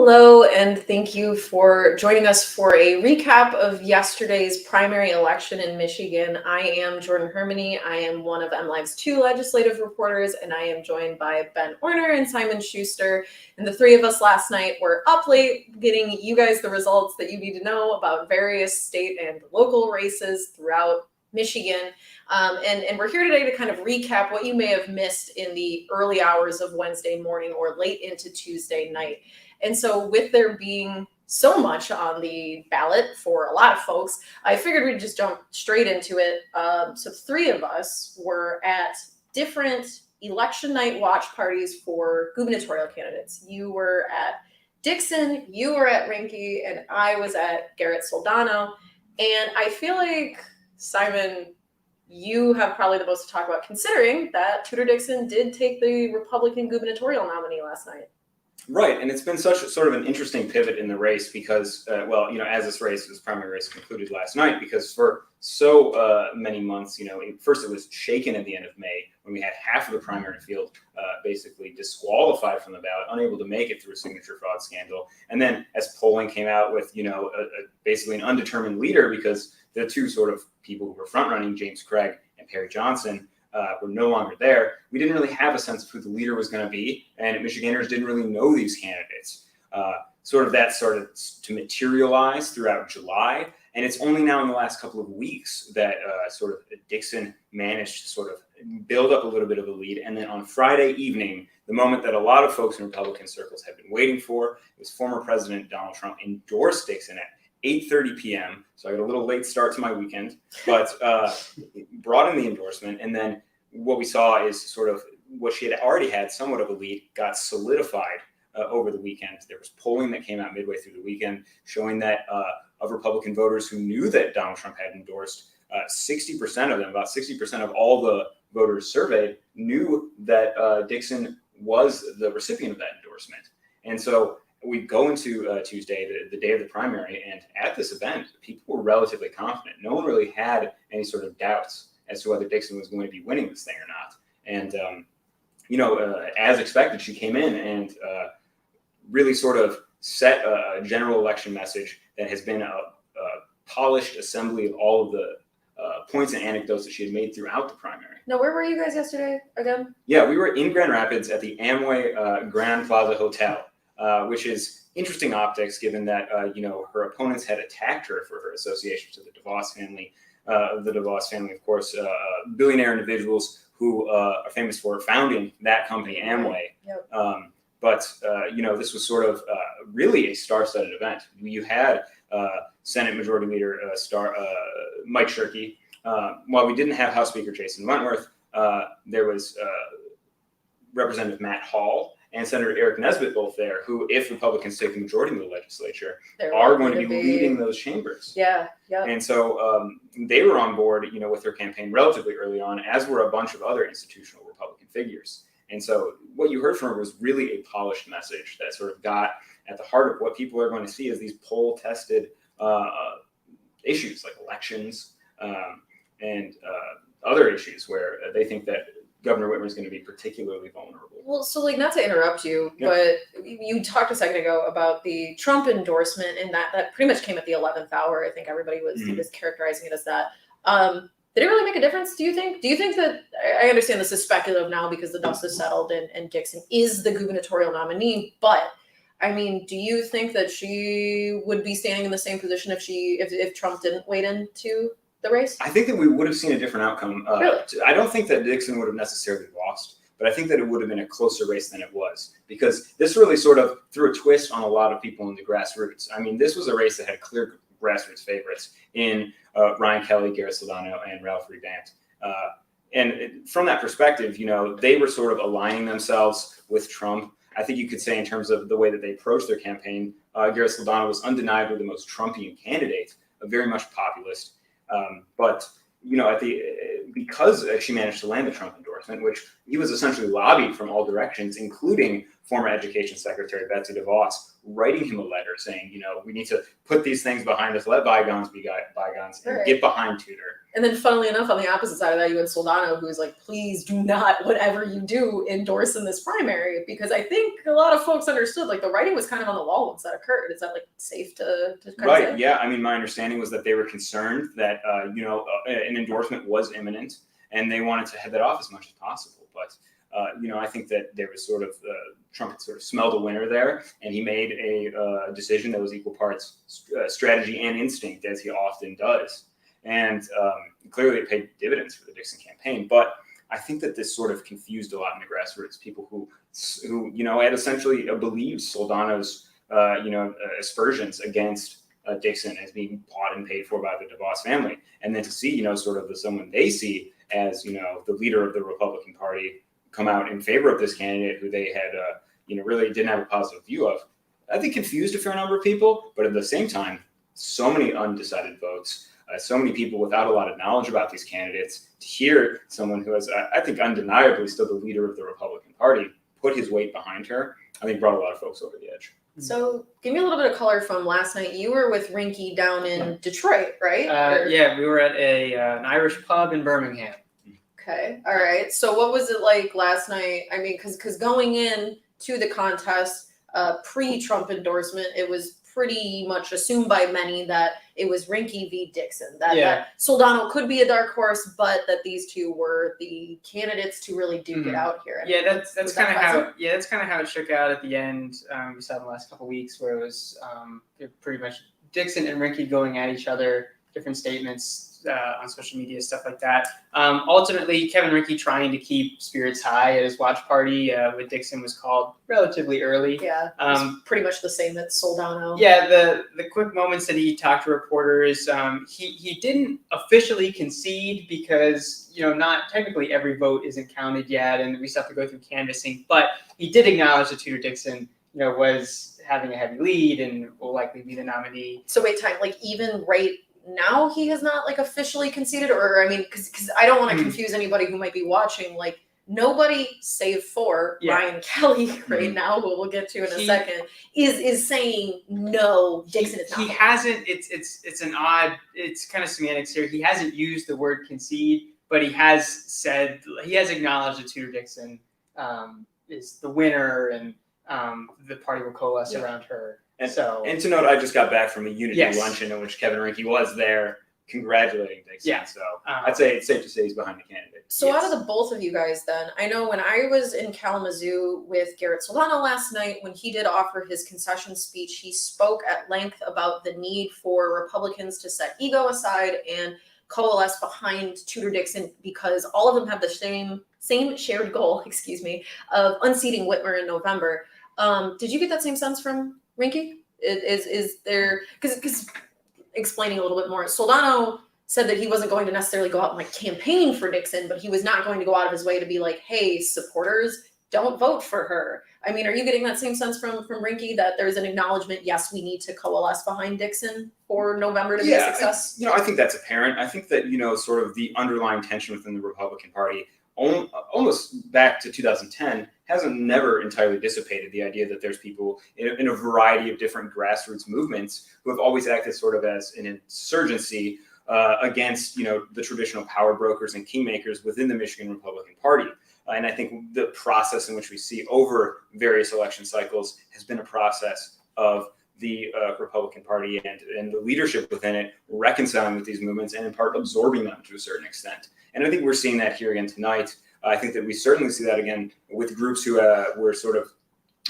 Hello, and thank you for joining us for a recap of yesterday's primary election in Michigan. I am Jordan Hermany. I am one of MLive's 2 legislative reporters, and I am joined by Ben Orner and Simon Schuster. And the 3 of us last night were up late getting you guys the results that you need to know about various state and local races throughout Michigan. And we're here today to kind of recap what you may have missed in the early hours of Wednesday morning or late into Tuesday night. And so with there being so much on the ballot for a lot of folks, I figured we'd just jump straight into it. So 3 of us were at different election night watch parties for gubernatorial candidates. You were at Dixon, you were at Rinke, and I was at Garrett Soldano. And I feel like, Simon, you have probably the most to talk about, considering that Tudor Dixon did take the Republican gubernatorial nominee last night. Right, and it's been such sort of an interesting pivot in the race because, as this primary race concluded last night, because for so many months, first it was shaken at the end of May when we had half of the primary field basically disqualified from the ballot, unable to make it through a signature fraud scandal. And then as polling came out with, basically an undetermined leader because the 2 sort of people who were front running, James Craig and Perry Johnson, were no longer there. We didn't really have a sense of who the leader was going to be, and Michiganders didn't really know these candidates. That started to materialize throughout July, and it's only now in the last couple of weeks that Dixon managed to sort of build up a little bit of a lead. And then on Friday evening, the moment that a lot of folks in Republican circles had been waiting for, was former President Donald Trump endorsed Dixon at 8:30 p.m. So I got a little late start to my weekend, but brought in the endorsement. And then what we saw is sort of what she had already had somewhat of a lead got solidified over the weekend. There was polling that came out midway through the weekend showing that of Republican voters who knew that Donald Trump had endorsed, 60% of them, about 60% of all the voters surveyed, knew that Dixon was the recipient of that endorsement. And so we go into Tuesday, the day of the primary, and at this event, people were relatively confident. No one really had any sort of doubts as to whether Dixon was going to be winning this thing or not. And, as expected, she came in and really sort of set a general election message that has been a polished assembly of all of the points and anecdotes that she had made throughout the primary. Now, where were you guys yesterday again? Yeah, we were in Grand Rapids at the Amway Grand Plaza Hotel. Which is interesting optics, given that her opponents had attacked her for her association to the DeVos family. The DeVos family, of course, billionaire individuals who are famous for founding that company, Amway. Yep. This was sort of really a star-studded event. You had Senate Majority Leader Mike Shirkey. While we didn't have House Speaker Jason Wentworth, there was Representative Matt Hall and Senator Eric Nesbitt both there, who, if Republicans take the majority in the legislature, are going to be leading those chambers. Yeah. And so they were on board, with their campaign relatively early on, as were a bunch of other institutional Republican figures. And so what you heard from her was really a polished message that sort of got at the heart of what people are going to see as these poll-tested issues like elections and other issues where they think that Governor Whitmer is going to be particularly vulnerable. Well, so not to interrupt you, but you talked a second ago about the Trump endorsement, and that pretty much came at the 11th hour. I think everybody was characterizing it as that. Did it really make a difference, do you think? Do you think that, I understand this is speculative now because the dust is settled and Dixon is the gubernatorial nominee, but I mean, do you think that she would be standing in the same position if Trump didn't wade into the race? I think that we would have seen a different outcome. Really? I don't think that Dixon would have necessarily lost, but I think that it would have been a closer race than it was, because this really sort of threw a twist on a lot of people in the grassroots. I mean, this was a race that had clear grassroots favorites in Ryan Kelly, Garrett Soldano, and Ralph Rebant. And from that perspective, they were sort of aligning themselves with Trump. I think you could say in terms of the way that they approached their campaign, Garrett Soldano was undeniably the most Trumpian candidate, very much populist. Because she managed to land the Trump endorsement, which he was essentially lobbied from all directions, including former Education Secretary Betsy DeVos writing him a letter saying, we need to put these things behind us, let bygones be bygones, and get behind Tudor. And then, funnily enough, on the opposite side of that, you had Soldano, who's like, please do not, whatever you do, endorse in this primary. Because I think a lot of folks understood, like, the writing was kind of on the wall once that occurred. Is that, like, safe to kind of say? Yeah. I mean, my understanding was that they were concerned that, an endorsement was imminent, and they wanted to head that off as much as possible. But, I think that there was sort of, Trump had sort of smelled a winner there, and he made a decision that was equal parts strategy and instinct, as he often does. And clearly it paid dividends for the Dixon campaign. But I think that this sort of confused a lot in the grassroots, people who had essentially believed Soldano's, aspersions against Dixon as being bought and paid for by the DeVos family. And then to see, sort of someone they see as, the leader of the Republican Party come out in favor of this candidate who they had, really didn't have a positive view of, I think confused a fair number of people. But at the same time, so many undecided votes. So many people without a lot of knowledge about these candidates, to hear someone who is, I think, undeniably still the leader of the Republican Party put his weight behind her, I think brought a lot of folks over the edge. So give me a little bit of color from last night. You were with Rinky down in Detroit, right? Yeah, we were at an Irish pub in Birmingham. Okay, all right. So what was it like last night? I mean, because going in to the contest, pre-Trump endorsement, it was pretty much assumed by many that it was Rinky v. Dixon, that Soldano could be a dark horse, but that these two were the candidates to really duke it out here. Yeah, that's kind of how it shook out at the end. We saw in the last couple of weeks where it was pretty much Dixon and Rinky going at each other, different statements on social media, stuff like that. Ultimately, Kevin Rinky trying to keep spirits high at his watch party with Dixon was called relatively early. Yeah, pretty much the same at Soldano. Yeah, the quick moments that he talked to reporters, he didn't officially concede because, not technically every vote isn't counted yet, and we still have to go through canvassing, but he did acknowledge that Tudor Dixon, was having a heavy lead and will likely be the nominee. So wait, time, like even right now he has not like officially conceded, or I mean, because I don't want to confuse anybody who might be watching. Like nobody, save for Ryan Kelly right now, who we'll get to in a second, is saying no. Dixon is not. He hasn't. It's an odd. It's kind of semantics here. He hasn't used the word concede, but he has acknowledged that Tudor Dixon is the winner, and the party will coalesce around her. And to note, I just got back from a Unity luncheon in which Kevin Rinky was there congratulating Dixon. Yeah. So I'd say it's safe to say he's behind the candidate. So out of the both of you guys then, I know when I was in Kalamazoo with Garrett Soldano last night, when he did offer his concession speech, he spoke at length about the need for Republicans to set ego aside and coalesce behind Tudor Dixon because all of them have the same shared goal, of unseating Whitmer in November. Did you get that same sense from Rinky? Is there, because explaining a little bit more, Soldano said that he wasn't going to necessarily go out and like campaign for Dixon, but he was not going to go out of his way to be like, hey, supporters, don't vote for her. I mean, are you getting that same sense from Rinky that there's an acknowledgement, yes, we need to coalesce behind Dixon for November to be a success? I think that's apparent. I think that, sort of the underlying tension within the Republican Party, almost back to 2010, hasn't never entirely dissipated. The idea that there's people in a variety of different grassroots movements who have always acted sort of as an insurgency against, the traditional power brokers and kingmakers within the Michigan Republican Party. And I think the process in which we see over various election cycles has been a process of the Republican Party and the leadership within it reconciling with these movements and in part absorbing them to a certain extent. And I think we're seeing that here again tonight. I think that we certainly see that again with groups who were sort of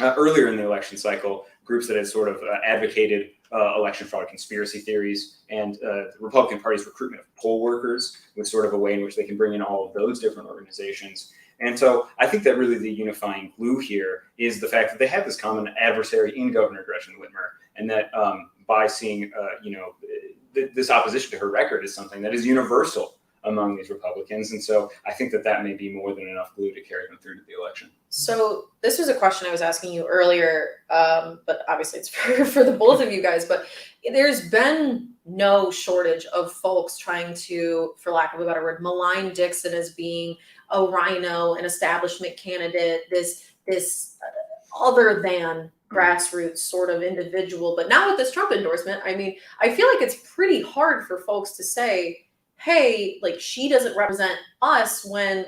earlier in the election cycle, groups that had sort of advocated election fraud conspiracy theories, and the Republican Party's recruitment of poll workers was sort of a way in which they can bring in all of those different organizations. And so I think that really the unifying glue here is the fact that they have this common adversary in Governor Gretchen Whitmer, and that by seeing, this opposition to her record is something that is universal among these Republicans. And so I think that may be more than enough glue to carry them through to the election. So this was a question I was asking you earlier, but obviously it's for the both of you guys, but there's been no shortage of folks trying to, for lack of a better word, malign Dixon as being a rhino, an establishment candidate, this other than grassroots sort of individual. But now with this Trump endorsement, I mean, I feel like it's pretty hard for folks to say, hey, like she doesn't represent us when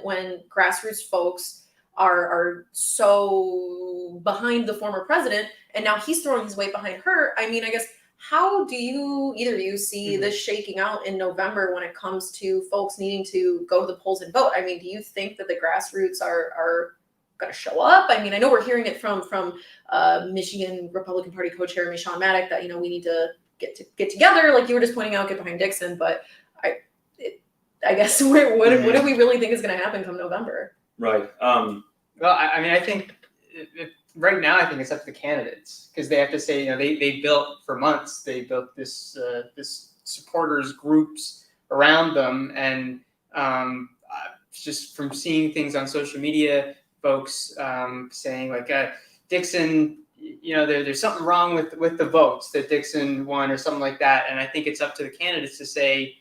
grassroots folks are so behind the former president, and now he's throwing his weight behind her. I mean, I guess, how do either of you see this shaking out in November when it comes to folks needing to go to the polls and vote? I mean, do you think that the grassroots are going to show up? I mean, I know we're hearing it from Michigan Republican Party co-chair Michon Maddock that, we need to get together, like you were just pointing out, get behind Dixon. But I guess what do we really think is going to happen come November? Right. Well, I mean, I think right now, I think it's up to the candidates, because they have to say, they built for months. They built this supporters groups around them, and just from seeing things on social media, folks saying like Dixon, there's something wrong with the votes that Dixon won or something like that. And I think it's up to the candidates to say,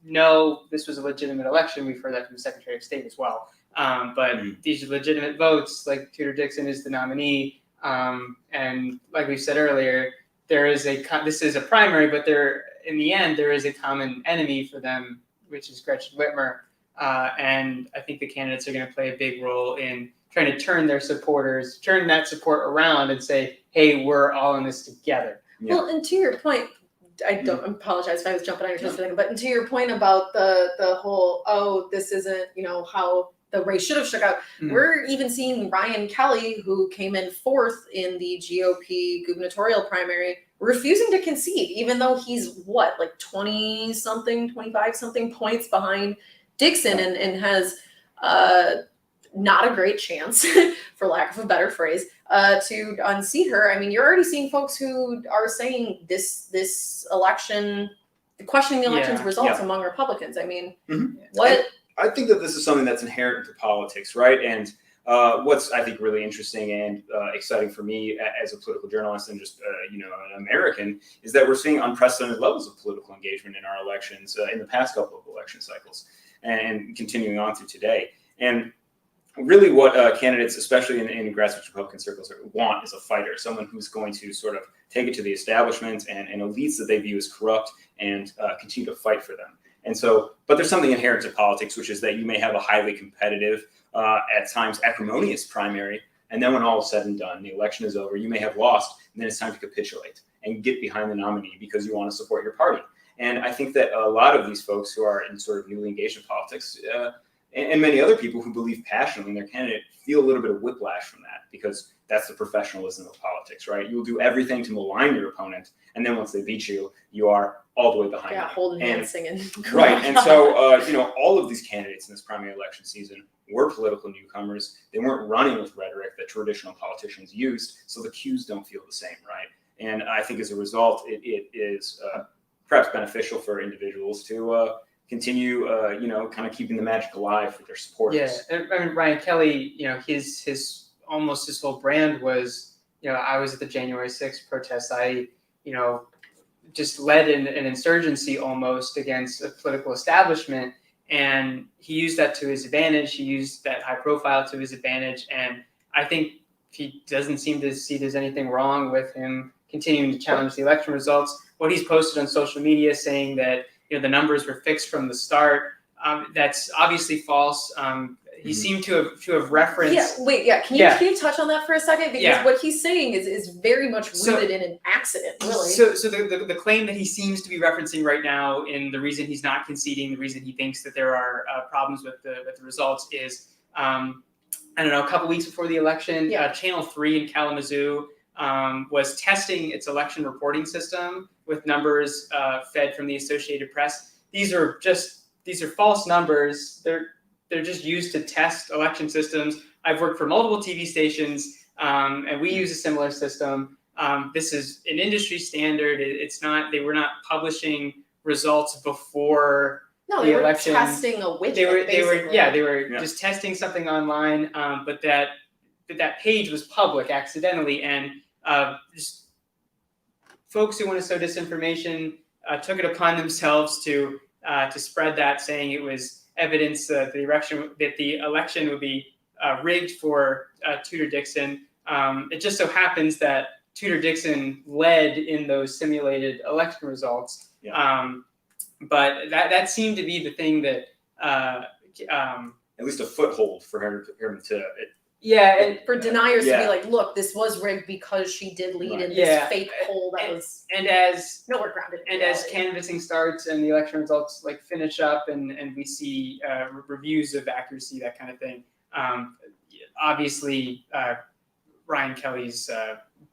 no, this was a legitimate election. We've heard that from the Secretary of State as well. But these are legitimate votes, like Tudor Dixon is the nominee. And like we said earlier, this is a primary, but in the end, there is a common enemy for them, which is Gretchen Whitmer. And I think the candidates are going to play a big role in trying to turn that support around and say, hey, we're all in this together. Yeah. Well, and to your point, I don't apologize if I was jumping on your toes for a second, but to your point about the whole, this isn't, how the race should have shook out. We're even seeing Ryan Kelly, who came in 4th in the GOP gubernatorial primary, refusing to concede, even though he's 20-something, 25-something points behind Dixon, and has not a great chance, for lack of a better phrase, to unseat her. I mean, you're already seeing folks who are saying this election, questioning the election's results among Republicans. I mean, what? I think that this is something that's inherent to politics, right? And what's, I think, really interesting and exciting for me as a political journalist and just an American is that we're seeing unprecedented levels of political engagement in our elections in the past couple of election cycles and continuing on through today. And really what candidates, especially in grassroots Republican circles, want is a fighter, someone who's going to sort of take it to the establishment and elites that they view as corrupt and continue to fight for them. And so, but there's something inherent to politics, which is that you may have a highly competitive, at times acrimonious primary, and then when all is said and done, the election is over, you may have lost, and then it's time to capitulate and get behind the nominee because you want to support your party. And I think that a lot of these folks who are in sort of newly engaged in politics, and many other people who believe passionately in their candidate, feel a little bit of whiplash from that, because that's the professionalism of politics, right? You'll do everything to malign your opponent, and then once they beat you, you are all the way behind them. Holding hands, singing. Right, and so, all of these candidates in this primary election season were political newcomers. They weren't running with rhetoric that traditional politicians used, so the cues don't feel the same, right? And I think as a result, it is perhaps beneficial for individuals to continue, kind of keeping the magic alive for their supporters. Yeah, I mean, Ryan Kelly, his almost his whole brand was, I was at the January 6th protest. I, just led an insurgency almost against a political establishment, and he used that to his advantage. He used that high profile to his advantage, and I think he doesn't seem to see there's anything wrong with him continuing to challenge the election results. What he's posted on social media saying that the numbers were fixed from the start, that's obviously false. He seemed to have referenced. Can you touch on that for a second? Because what he's saying is very much rooted in an accident, really. So the claim that he seems to be referencing right now, in the reason he's not conceding, the reason he thinks that there are problems with the results is, I don't know, a couple weeks before the election, Channel 3 in Kalamazoo was testing its election reporting system with numbers fed from the Associated Press. These are false numbers. They're just used to test election systems. I've worked for multiple TV stations, and we use a similar system. This is an industry standard. It's not. They were not publishing results before the election. They were testing a widget. They were just testing something online. But that page was public accidentally, and just folks who want to sow disinformation took it upon themselves to spread that, saying it was evidence that the election would be rigged for Tudor Dixon. It just so happens that Tudor Dixon led in those simulated election results. Yeah. But that seemed to be the thing that at least a foothold for him to. And for deniers to Yeah. be like, look, this was rigged because she did lead in Yeah. this fake poll that was as nowhere grounded. in as reality. canvassing starts and the election results like finish up and we see reviews of accuracy, that kind of thing. Obviously, Ryan Kelly's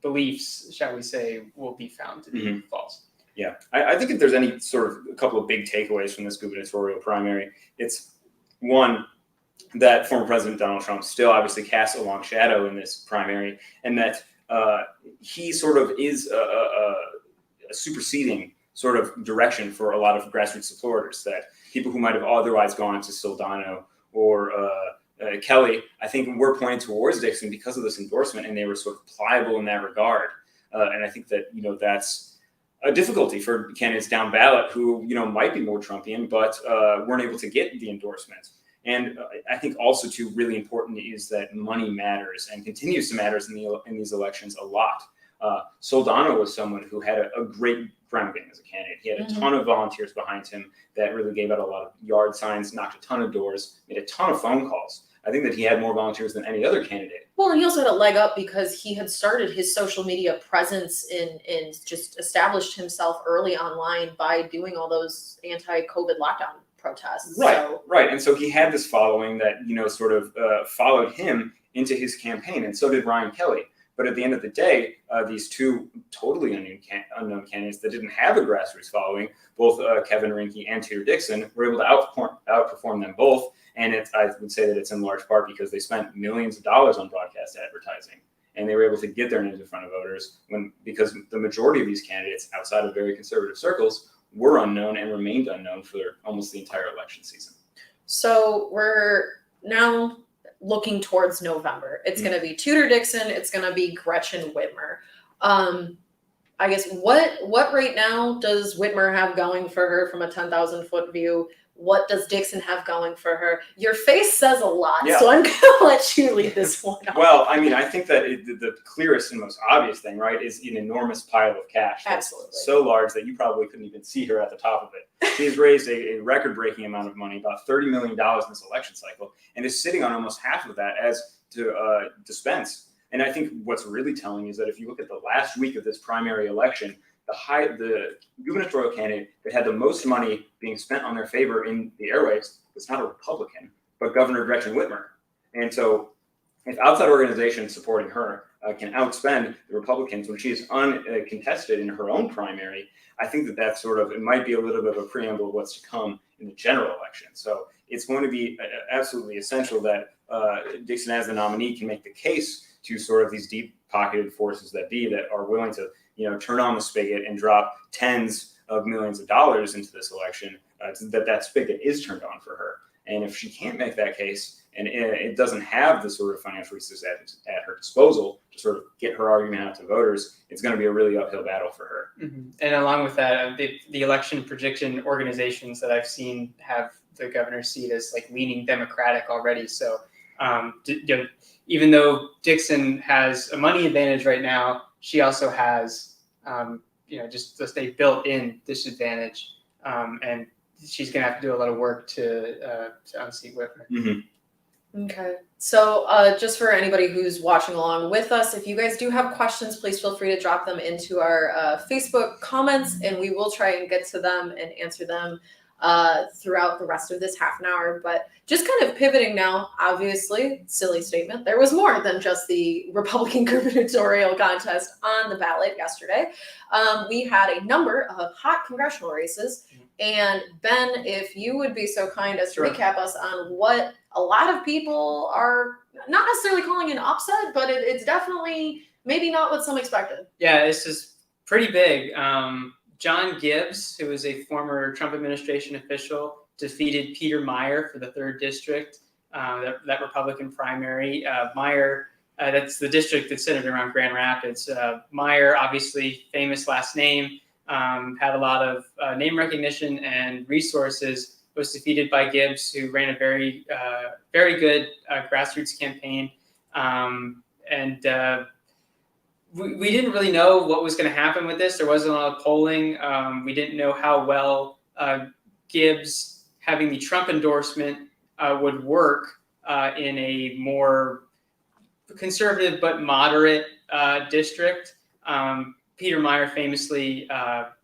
beliefs, shall we say, will be found to be false. Yeah, I think if there's any sort of a couple of big takeaways from this gubernatorial primary, it's one, that former President Donald Trump still obviously casts a long shadow in this primary, and that he sort of is a superseding sort of direction for a lot of grassroots supporters, that people who might have otherwise gone to Soldano or Kelly, I think were pointed towards Dixon because of this endorsement, and they were sort of pliable in that regard. And I think that, that's a difficulty for candidates down ballot who, might be more Trumpian, but weren't able to get the endorsement. And I think also, too, really important is that money matters and continues to matter in these elections a lot. Soldano was someone who had a great ground game as a candidate. He had a ton of volunteers behind him that really gave out a lot of yard signs, knocked a ton of doors, made a ton of phone calls. I think that he had more volunteers than any other candidate. Well, and he also had a leg up because he had started his social media presence and just established himself early online by doing all those anti-COVID lockdown protests. Right. And so he had this following that, sort of followed him into his campaign, and so did Ryan Kelly. But at the end of the day, these two totally unknown candidates that didn't have a grassroots following, both Kevin Rinke and Tudor Dixon, were able to outperform them both. And I would say that it's in large part because they spent millions of dollars on broadcast advertising, and they were able to get their names in front of voters because the majority of these candidates outside of very conservative circles were unknown and remained unknown for almost the entire election season. So we're now looking towards November. It's going to be Tudor Dixon. It's going to be Gretchen Whitmer. I guess what right now does Whitmer have going for her from a 10,000-foot view? What does Dixon have going for her? Your face says a lot, so I'm going to let you lead this one off. Well, I think that the clearest and most obvious thing, right, is an enormous pile of cash. Absolutely. So large that you probably couldn't even see her at the top of it. She has raised a record-breaking amount of money, about $30 million in this election cycle, and is sitting on almost half of that as to dispense. And I think what's really telling is that if you look at the last week of this primary election, the gubernatorial candidate that had the most money being spent on their favor in the airwaves was not a Republican, but Governor Gretchen Whitmer. And so if outside organizations supporting her can outspend the Republicans when she is uncontested in her own primary, I think that sort of, it might be a little bit of a preamble of what's to come in the general election. So it's going to be absolutely essential that Dixon as the nominee can make the case to sort of these deep-pocketed forces that are willing to turn on the spigot and drop tens of millions of dollars into this election, that spigot is turned on for her. And if she can't make that case, and it doesn't have the sort of financial resources at her disposal to sort of get her argument out to voters, it's going to be a really uphill battle for her. Mm-hmm. And along with that, the election prediction organizations that I've seen have the governor's seat as like leaning Democratic already. So even though Dixon has a money advantage right now, she also has, just a built-in disadvantage, and she's going to have to do a lot of work to unseat Whitmer. Mm-hmm. Okay. So just for anybody who's watching along with us, if you guys do have questions, please feel free to drop them into our Facebook comments, and we will try and get to them and answer them throughout the rest of this half an hour. But just kind of pivoting now, obviously, silly statement, there was more than just the Republican gubernatorial contest on the ballot yesterday. We had a number of hot congressional races. And Ben, if you would be so kind as to recap us on what a lot of people are not necessarily calling an upset, but it's definitely maybe not what some expected. Yeah, this is pretty big. John Gibbs, who was a former Trump administration official, defeated Peter Meijer for the 3rd district, that Republican primary. Meijer, that's the district that's centered around Grand Rapids. Meijer, obviously famous last name, had a lot of name recognition and resources, was defeated by Gibbs, who ran a very good grassroots campaign. we didn't really know what was going to happen with this. There wasn't a lot of polling. We didn't know how well Gibbs having the Trump endorsement would work in a more conservative but moderate district. Peter Meijer famously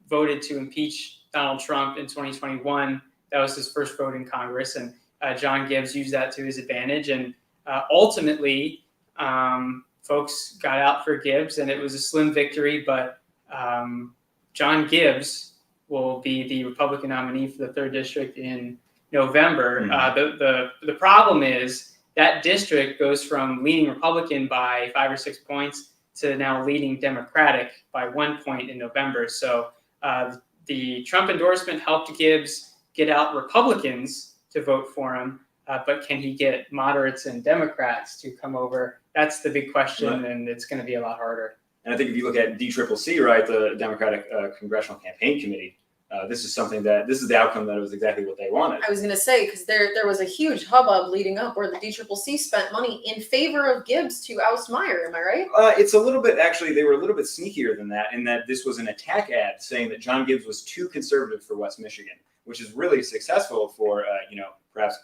voted to impeach Donald Trump in 2021. That was his first vote in Congress, and John Gibbs used that to his advantage. And ultimately, folks got out for Gibbs, and it was a slim victory. But John Gibbs will be the Republican nominee for the 3rd District in November. The problem is that district goes from leaning Republican by 5 or 6 points to now leading Democratic by 1 point in November. So the Trump endorsement helped Gibbs get out Republicans to vote for him, but can he get moderates and Democrats to come over? That's the big question, and it's going to be a lot harder. And I think if you look at DCCC, right, the Democratic Congressional Campaign Committee, this is the outcome that was exactly what they wanted. I was going to say, because there was a huge hubbub leading up where the DCCC spent money in favor of Gibbs to oust Meijer. Am I right? It's a little bit, actually, they were a little bit sneakier than that, in that this was an attack ad saying that John Gibbs was too conservative for West Michigan, which is really successful for, perhaps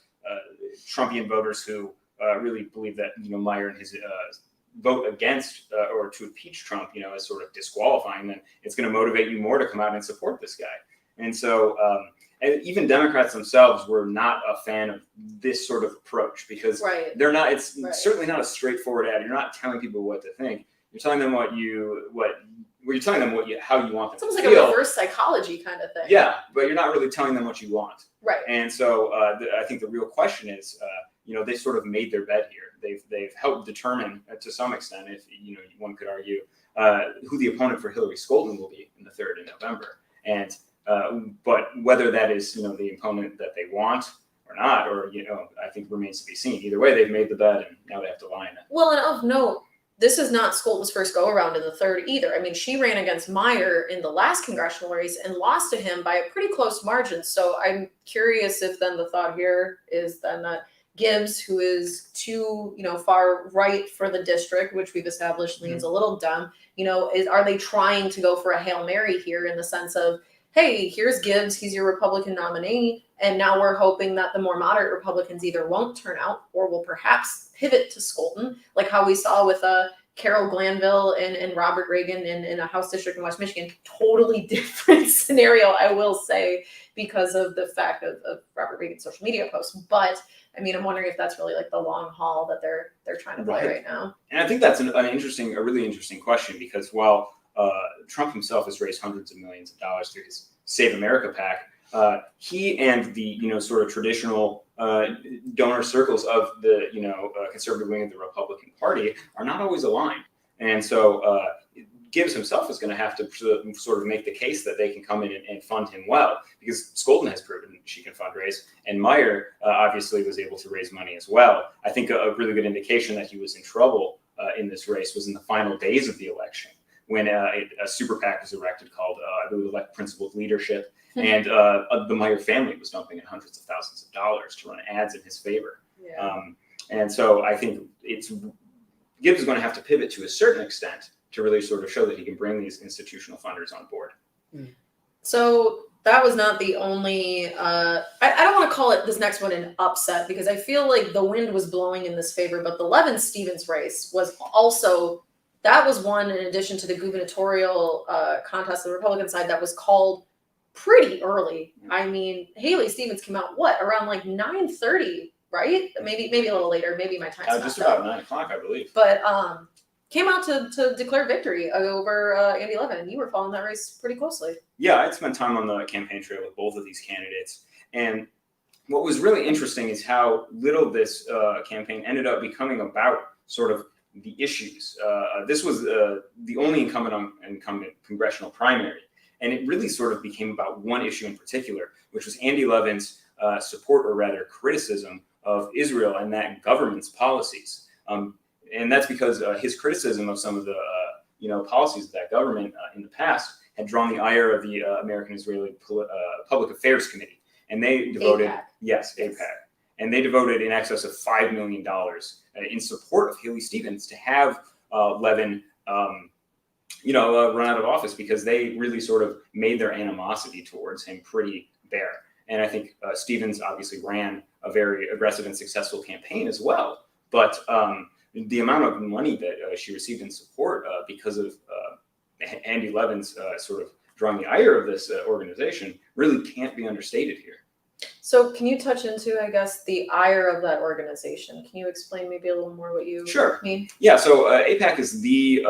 Trumpian voters who really believe that, Meijer and his vote against or to impeach Trump, is sort of disqualifying, then it's going to motivate you more to come out and support this guy. And so and even Democrats themselves were not a fan of this sort of approach, because they're not, it's certainly not a straightforward ad. You're not telling people what to think. You're telling them how you want them to feel. It's almost like a reverse psychology kind of thing. Yeah, but you're not really telling them what you want. Right. And so I think the real question is, they sort of made their bed here. They've helped determine, to some extent, if one could argue, who the opponent for Hillary Scholten will be in the 3rd in November. And but whether that is the opponent that they want or not, or I think remains to be seen. Either way, they've made the bed, and now they have to lie in it. Well, and of note, this is not Scholten's first go around in the 3rd either. I mean, she ran against Meijer in the last congressional race and lost to him by a pretty close margin. So I'm curious if then the thought here is then that Gibbs, who is too far right for the district, which we've established leans a little dumb, are they trying to go for a Hail Mary here in the sense of, hey, here's Gibbs, he's your Republican nominee, and now we're hoping that the more moderate Republicans either won't turn out or will perhaps pivot to Scholten, like how we saw with Carol Glanville and Robert Reagan in a House district in West Michigan. Totally different scenario, I will say, because of the fact of Robert Reagan's social media posts. But I mean, I'm wondering if that's really like the long haul that they're trying to play right now. And I think that's a really interesting question, because while Trump himself has raised hundreds of millions of dollars through his Save America PAC, he and the sort of traditional donor circles of the conservative wing of the Republican Party are not always aligned. And so Gibbs himself is going to have to sort of make the case that they can come in and fund him well, because Scholten has proven she can fundraise, and Meijer obviously was able to raise money as well. I think a really good indication that he was in trouble in this race was in the final days of the election, when a super PAC was erected called, I believe, Elect Principled Leadership, and the Meijer family was dumping in hundreds of thousands of dollars to run ads in his favor. Yeah. And so I think Gibbs is going to have to pivot to a certain extent to really sort of show that he can bring these institutional funders on board. So that was not the only, I don't want to call it this next one an upset, because I feel like the wind was blowing in this favor, but the Levin-Stevens race was also, that was one in addition to the gubernatorial contest on the Republican side that was called pretty early. I mean, Haley Stevens came out, around like 9:30, right? Maybe a little later. Maybe my time's just about 9 o'clock, I believe. But came out to declare victory over Andy Levin, and you were following that race pretty closely. Yeah, I'd spent time on the campaign trail with both of these candidates. And what was really interesting is how little this campaign ended up becoming about sort of the issues. This was the only incumbent congressional primary. And it really sort of became about one issue in particular, which was Andy Levin's support, or rather criticism, of Israel and that government's policies. And that's because his criticism of some of the policies of that government in the past had drawn the ire of the American-Israeli Public Affairs Committee. And they devoted, AIPAC. yes, AIPAC. and they devoted in excess of $5 million in support of Haley Stephens to have Levin, run out of office, because they really sort of made their animosity towards him pretty bare. And I think Stephens obviously ran a very aggressive and successful campaign as well. But the amount of money that she received in support because of Andy Levin's sort of drawing the ire of this organization really can't be understated here. So can you touch into, I guess, the ire of that organization? Can you explain maybe a little more what you mean? Yeah, so AIPAC is the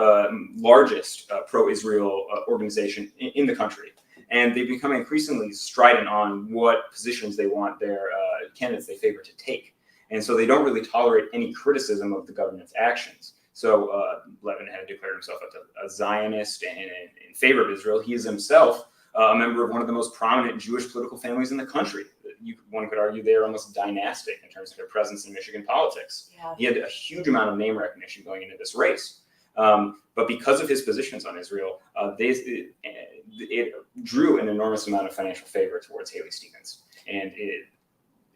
largest pro-Israel organization in the country. And they've become increasingly strident on what positions they want their candidates they favor to take. And so they don't really tolerate any criticism of the government's actions. So Levin had declared himself a Zionist and in favor of Israel. He is himself a member of one of the most prominent Jewish political families in the country. One could argue they are almost dynastic in terms of their presence in Michigan politics. Yeah. He had a huge amount of name recognition going into this race. But because of his positions on Israel, it drew an enormous amount of financial favor towards Haley Stephens. And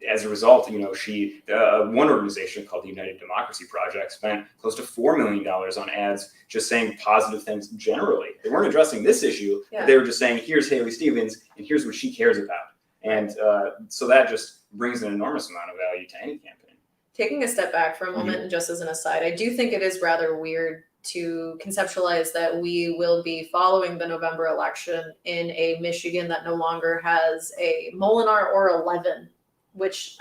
as a result, she, one organization called the United Democracy Project, spent close to $4 million on ads just saying positive things generally. They weren't addressing this issue, but they were just saying, here's Haley Stephens, and here's what she cares about. And so that just brings an enormous amount of value to any campaign. Taking a step back for a moment, and just as an aside, I do think it is rather weird to conceptualize that we will be following the November election in a Michigan that no longer has a Molinar or a Levin, which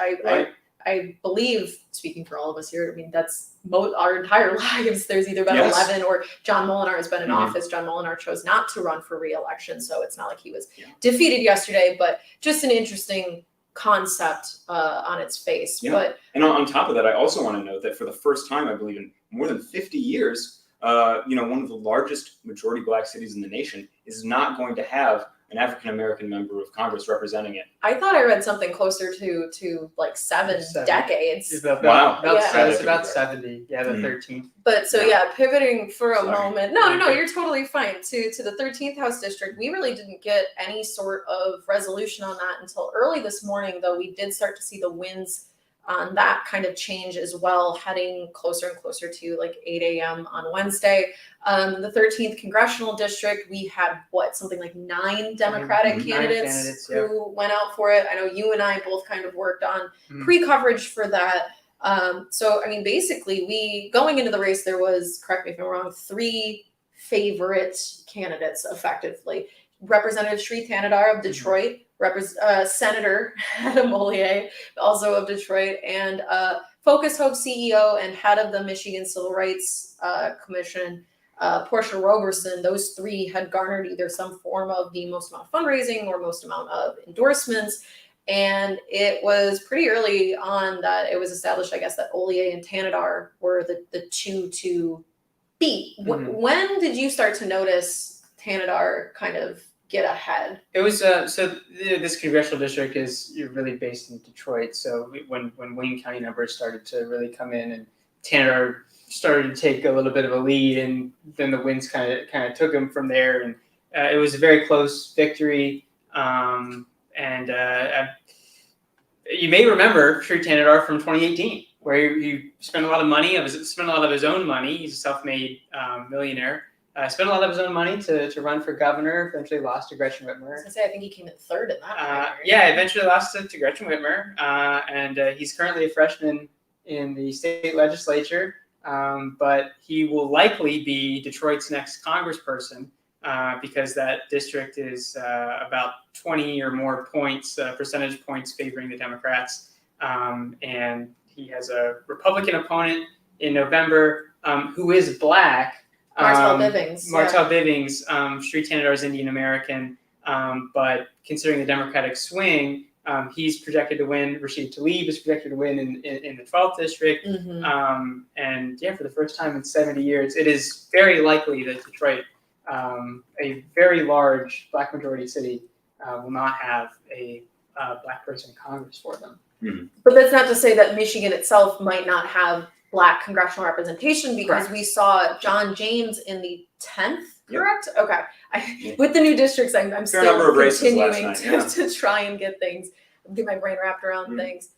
I believe, speaking for all of us here, I mean, that's our entire lives. There's either been a Levin or John Molinar has been in office. John Molinar chose not to run for re-election, so it's not like he was defeated yesterday, but just an interesting concept on its face. Yeah. But and on top of that, I also want to note that for the first time, I believe in more than 50 years, one of the largest majority Black cities in the nation is not going to have an African-American member of Congress representing it. I thought I read something closer to like seven decades. It's about 70. Yeah, the 13th. But so pivoting for a moment. No, you're totally fine. To the 13th House District, we really didn't get any sort of resolution on that until early this morning, though we did start to see the winds on that kind of change as well, heading closer and closer to like 8 a.m. on Wednesday. The 13th Congressional District, we had something like 9 Democratic candidates who went out for it. I know you and I both kind of worked on pre-coverage for that. So, I mean, basically going into the race, there was, correct me if I'm wrong, 3 favorite candidates effectively. Representative Sri Thanedar of Detroit, Senator Adam Mollier, also of Detroit, and Focus Hope CEO and head of the Michigan Civil Rights Commission, Portia Roberson. Those 3 had garnered either some form of the most amount of fundraising or most amount of endorsements. And it was pretty early on that it was established, I guess, that Ollier and Thanedar were the 2 to beat. When did you start to notice Thanedar kind of get ahead? It was this congressional district is really based in Detroit. So when Wayne County numbers started to really come in, and Thanedar started to take a little bit of a lead, and then the winds kind of took him from there, and it was a very close victory. You may remember Sri Thanedar from 2018, where he spent a lot of money. Spent a lot of his own money. He's a self-made millionaire. Spent a lot of his own money to run for governor. Eventually lost to Gretchen Whitmer. I was gonna say, I think he came in 3rd in that. Eventually lost to Gretchen Whitmer. And he's currently a freshman in the state legislature. But he will likely be Detroit's next congressperson because that district is about 20 or more percentage points favoring the Democrats. And he has a Republican opponent in November who is Black. Martell Bivings. Sri Thanedar is Indian American, but considering the Democratic swing, he's projected to win. Rashid Tlaib is projected to win in the 12th district. For the first time in 70 years, it is very likely that Detroit, a very large Black majority city, will not have a Black person in Congress for them. But that's not to say that Michigan itself might not have Black congressional representation, because we saw John James in the 10th, correct? Okay. With the new districts, I'm still continuing to try and get my brain wrapped around things.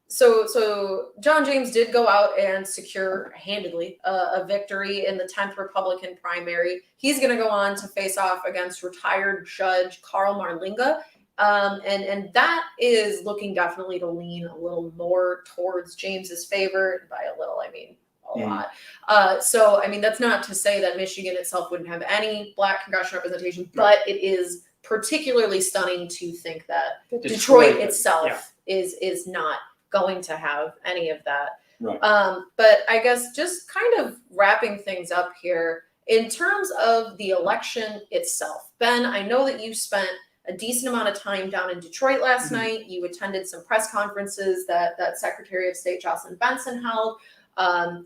So John James did go out and secure handedly a victory in the 10th Republican primary. He's going to go on to face off against retired Judge Carl Marlinga. And that is looking definitely to lean a little more towards James's favor. By a little, I mean a lot. So, I mean, that's not to say that Michigan itself wouldn't have any Black congressional representation, but it is particularly stunning to think that Detroit itself is not going to have any of that. Right. But I guess just kind of wrapping things up here, in terms of the election itself, Ben, I know that you spent a decent amount of time down in Detroit last night. You attended some press conferences that Secretary of State Jocelyn Benson held.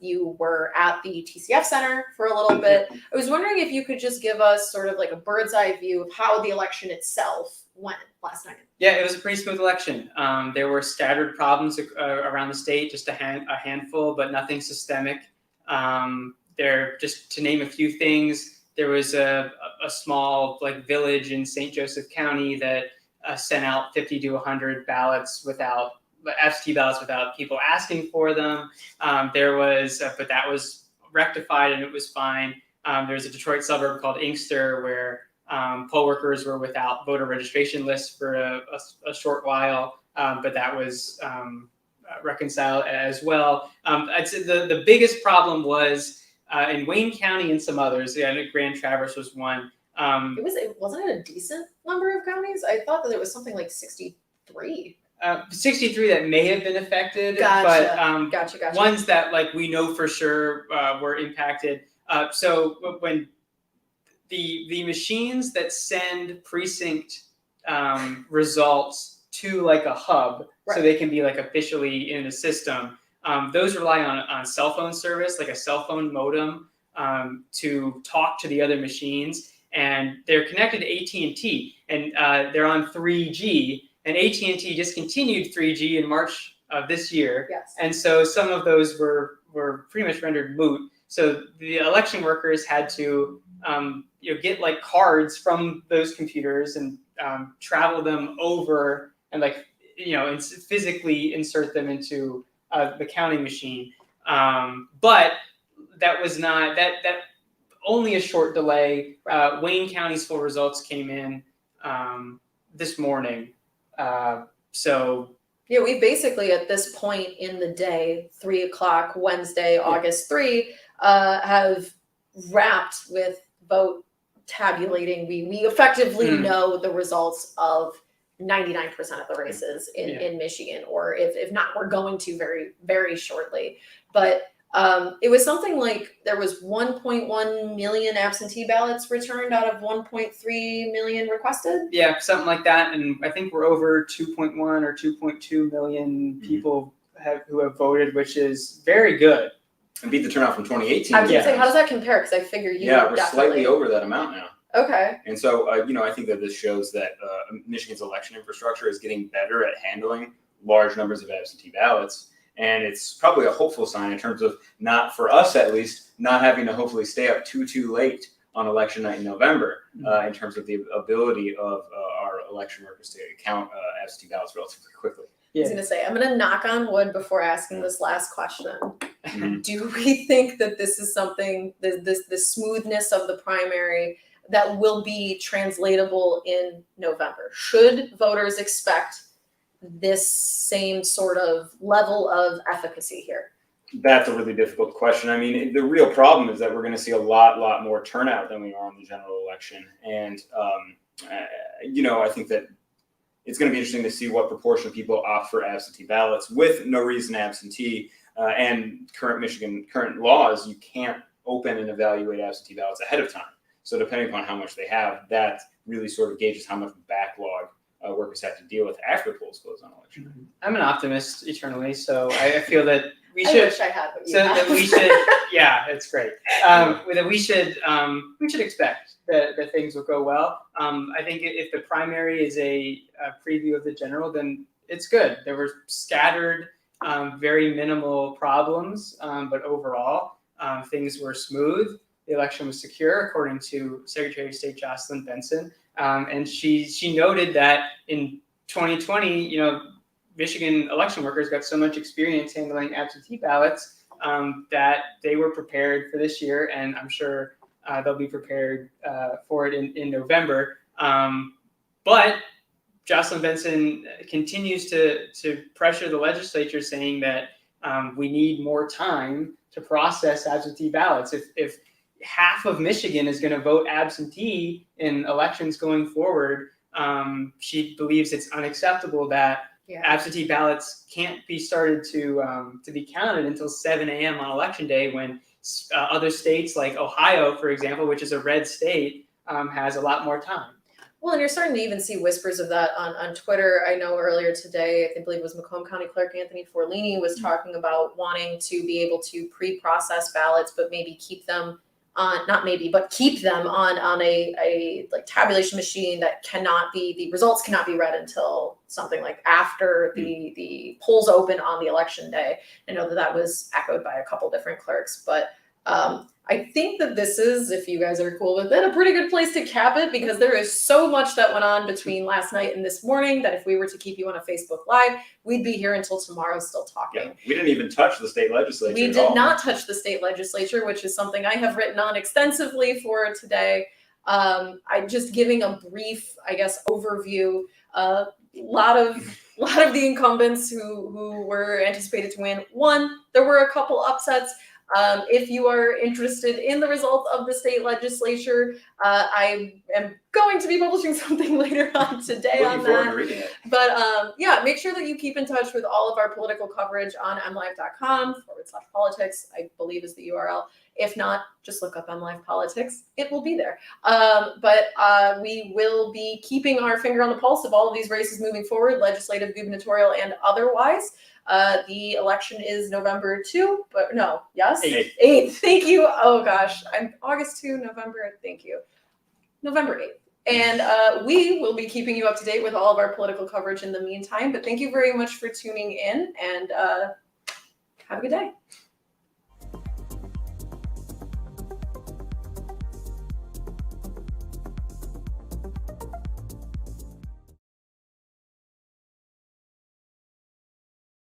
You were at the TCF Center for a little bit. I was wondering if you could just give us sort of like a bird's eye view of how the election itself went last night. Yeah, it was a pretty smooth election. There were scattered problems around the state, just a handful, but nothing systemic. There, just to name a few things, there was a small village in St. Joseph County that sent out 50 to 100 ballots without absentee ballots without people asking for them. There was, but that was rectified and it was fine. There's a Detroit suburb called Inkster where poll workers were without voter registration lists for a short while, but that was reconciled as well. I'd say the biggest problem was in Wayne County and some others. Yeah, Grand Traverse was one. Wasn't it a decent number of counties? I thought that it was something like 63. 63 that may have been affected, Gotcha. but Gotcha. Ones that we know for sure were impacted. So when the machines that send precinct results to a hub, so they can be officially in the system, those rely on cell phone service, like a cell phone modem, to talk to the other machines, and they're connected to AT&T, and they're on 3G. And AT&T discontinued 3G in March of this year. Yes. And so some of those were pretty much rendered moot. So the election workers had to get cards from those computers and travel them over and and physically insert them into the counting machine. But that was not that only a short delay. Wayne County's full results came in this morning. We basically at this point in the day, 3:00 Wednesday, August 3, have wrapped with vote tabulating. We effectively know the results of 99% of the races in Michigan, or if not, we're going to very, very shortly. But it was something like there was 1.1 million absentee ballots returned out of 1.3 million requested. Yeah, something like that. And I think we're over 2.1 or 2.2 million people who have voted, which is very good. And beat the turnout from 2018. I was going to say, how does that compare? Because I figure we're slightly over that amount now. Okay. And so, I think that this shows that Michigan's election infrastructure is getting better at handling large numbers of absentee ballots. And it's probably a hopeful sign in terms of, not for us at least, not having to hopefully stay up too late on election night in November, in terms of the ability of our election workers to count absentee ballots relatively quickly. I was going to say, I'm going to knock on wood before asking this last question. Do we think that this is something, the smoothness of the primary, that will be translatable in November? Should voters expect this same sort of level of efficacy here? That's a really difficult question. I mean, the real problem is that we're going to see a lot more turnout than we are in the general election. And, I think that it's going to be interesting to see what proportion of people opt for absentee ballots with no reason absentee. And current laws, you can't open and evaluate absentee ballots ahead of time. So depending upon how much they have, that really sort of gauges how much backlog workers have to deal with after polls close on election night. I'm an optimist eternally, so I feel that we should. I wish I had what you have. That we should. Yeah, it's great. That we should expect that things will go well. I think if the primary is a preview of the general, then it's good. There were scattered, very minimal problems, but overall things were smooth. The election was secure, according to Secretary of State Jocelyn Benson. And she noted that in 2020, Michigan election workers got so much experience handling absentee ballots that they were prepared for this year, and I'm sure they'll be prepared for it in November. But Jocelyn Benson continues to pressure the legislature, saying that we need more time to process absentee ballots. If half of Michigan is going to vote absentee in elections going forward, she believes it's unacceptable that absentee ballots can't be started to be counted until 7 a.m. on election day, when other states like Ohio, for example, which is a red state, has a lot more time. Well, and you're starting to even see whispers of that on Twitter. I know earlier today, I believe it was Macomb County Clerk Anthony Forlini was talking about wanting to be able to pre-process ballots, but maybe keep them on, not maybe, but keep them on a like tabulation machine that cannot be, the results cannot be read until something like after the polls open on the election day. I know that was echoed by a couple different clerks, but I think that this is, if you guys are cool with it, a pretty good place to cap it, because there is so much that went on between last night and this morning that if we were to keep you on a Facebook Live, we'd be here until tomorrow still talking. Yeah, we didn't even touch the state legislature. We did not touch the state legislature, which is something I have written on extensively for today. I'm just giving a brief, I guess, overview. A lot of the incumbents who were anticipated to win won. There were a couple upsets. If you are interested in the results of the state legislature, I am going to be publishing something later on today on that. Looking forward to reading it. But yeah, make sure that you keep in touch with all of our political coverage on mlive.com/politics, I believe is the URL. If not, just look up MLive Politics. It will be there. But we will be keeping our finger on the pulse of all of these races moving forward, legislative, gubernatorial, and otherwise. The election is November 2, but no, yes? 8th. Thank you. Oh gosh, I'm August 2, November, thank you. November 8th. And we will be keeping you up to date with all of our political coverage in the meantime, but thank you very much for tuning in, and have a good day.